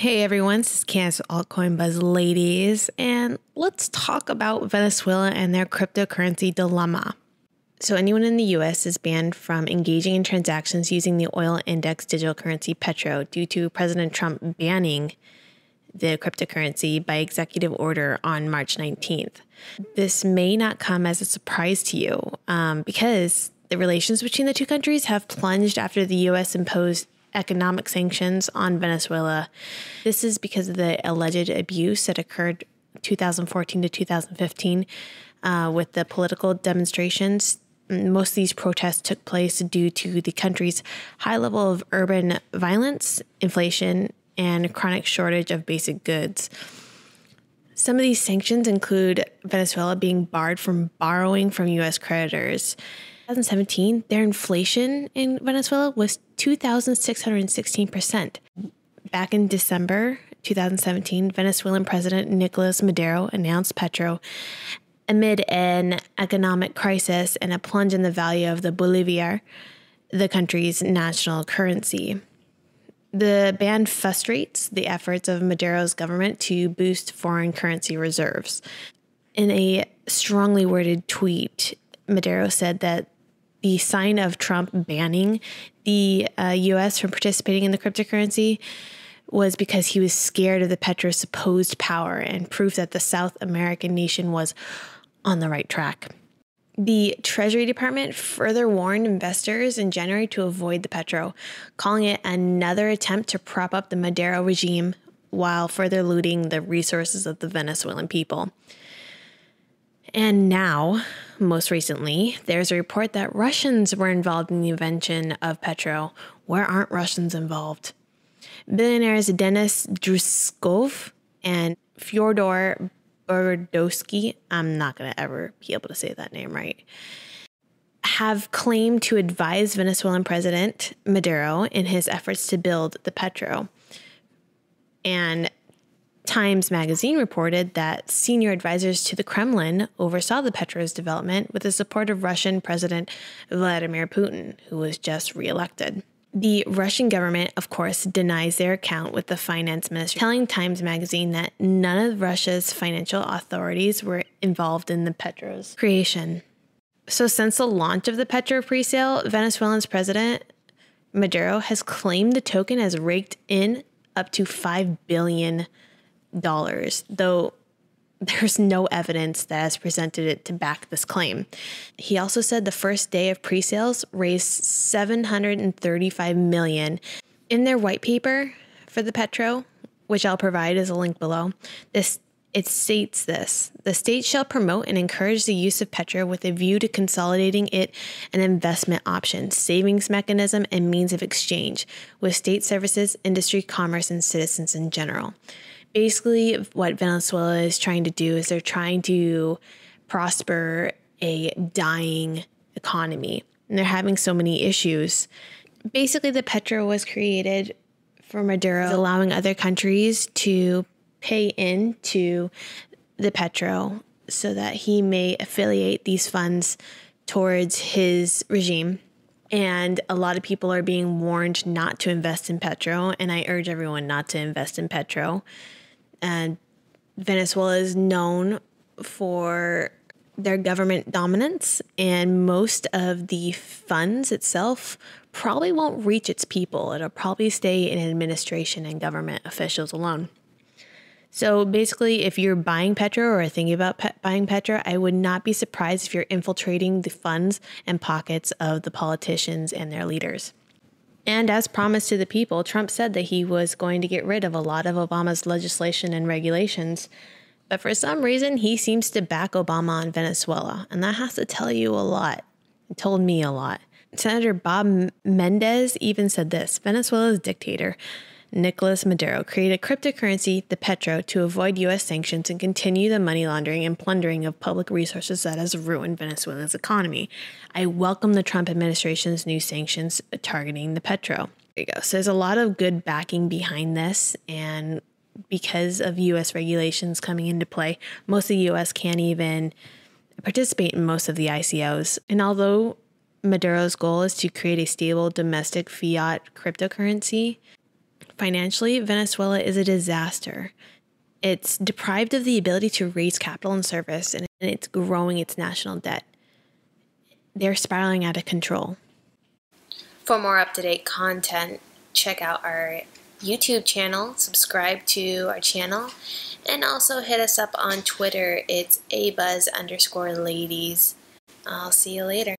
Hey everyone, this is Candace with Altcoin Buzz Ladies, and let's talk about Venezuela and their cryptocurrency dilemma. So anyone in the US is banned from engaging in transactions using the oil index digital currency Petro due to President Trump banning the cryptocurrency by executive order on March 19th. This may not come as a surprise to you because the relations between the two countries have plunged after the US imposed economic sanctions on Venezuela. This is because of the alleged abuse that occurred 2014 to 2015 with the political demonstrations. Most of these protests took place due to the country's high level of urban violence, inflation, and chronic shortage of basic goods. Some of these sanctions include Venezuela being barred from borrowing from U.S. creditors. 2017, their inflation in Venezuela was 2,616%. Back in December 2017, Venezuelan President Nicolas Maduro announced Petro amid an economic crisis and a plunge in the value of the bolivar, the country's national currency. The ban frustrates the efforts of Maduro's government to boost foreign currency reserves. In a strongly worded tweet, Maduro said that the sign of Trump banning the U.S. from participating in the cryptocurrency was because he was scared of the Petro's supposed power and proof that the South American nation was on the right track. The Treasury Department further warned investors in January to avoid the Petro, calling it another attempt to prop up the Maduro regime while further looting the resources of the Venezuelan people. And now, most recently, there's a report that Russians were involved in the invention of Petro. Where aren't Russians involved? Billionaires Denis Druskov and Fyodor Berdowski, I'm not going to ever be able to say that name right, have claimed to advise Venezuelan President Maduro in his efforts to build the Petro. And Times Magazine reported that senior advisors to the Kremlin oversaw the Petro's development with the support of Russian President Vladimir Putin, who was just reelected. The Russian government, of course, denies their account with the finance ministry, telling Times Magazine that none of Russia's financial authorities were involved in the Petro's creation. So since the launch of the Petro presale, Venezuela's President Maduro has claimed the token has raked in up to $5 billion, though there's no evidence that has presented it to back this claim. He also said the first day of pre-sales raised $735 million. In their white paper for the Petro, which I'll provide as a link below, it states this: the state shall promote and encourage the use of Petro with a view to consolidating it an investment option, savings mechanism, and means of exchange with state services, industry, commerce, and citizens in general. Basically, what Venezuela is trying to do is they're trying to prosper a dying economy, and they're having so many issues. Basically, the Petro was created for Maduro, allowing other countries to pay into the Petro so that he may affiliate these funds towards his regime. And a lot of people are being warned not to invest in Petro, and I urge everyone not to invest in Petro. And Venezuela is known for their government dominance, and most of the funds itself probably won't reach its people. It'll probably stay in administration and government officials alone. So basically, if you're buying Petro or thinking about buying Petro, I would not be surprised if you're infiltrating the funds and pockets of the politicians and their leaders. And as promised to the people, Trump said that he was going to get rid of a lot of Obama's legislation and regulations. But for some reason, he seems to back Obama on Venezuela. And that has to tell you a lot. It told me a lot. Senator Bob Mendez even said this: Venezuela's dictator, Nicolas Maduro, created cryptocurrency, the Petro, to avoid U.S. sanctions and continue the money laundering and plundering of public resources that has ruined Venezuela's economy. I welcome the Trump administration's new sanctions targeting the Petro. There you go. So there's a lot of good backing behind this, and because of U.S. regulations coming into play, most of the U.S. can't even participate in most of the ICOs. And although Maduro's goal is to create a stable domestic fiat cryptocurrency, Financially, Venezuela is a disaster. It's deprived of the ability to raise capital and service, and it's growing its national debt. They're spiraling out of control. For more up-to-date content, check out our YouTube channel, subscribe to our channel, and also hit us up on Twitter. It's abuzz_ladies. I'll see you later.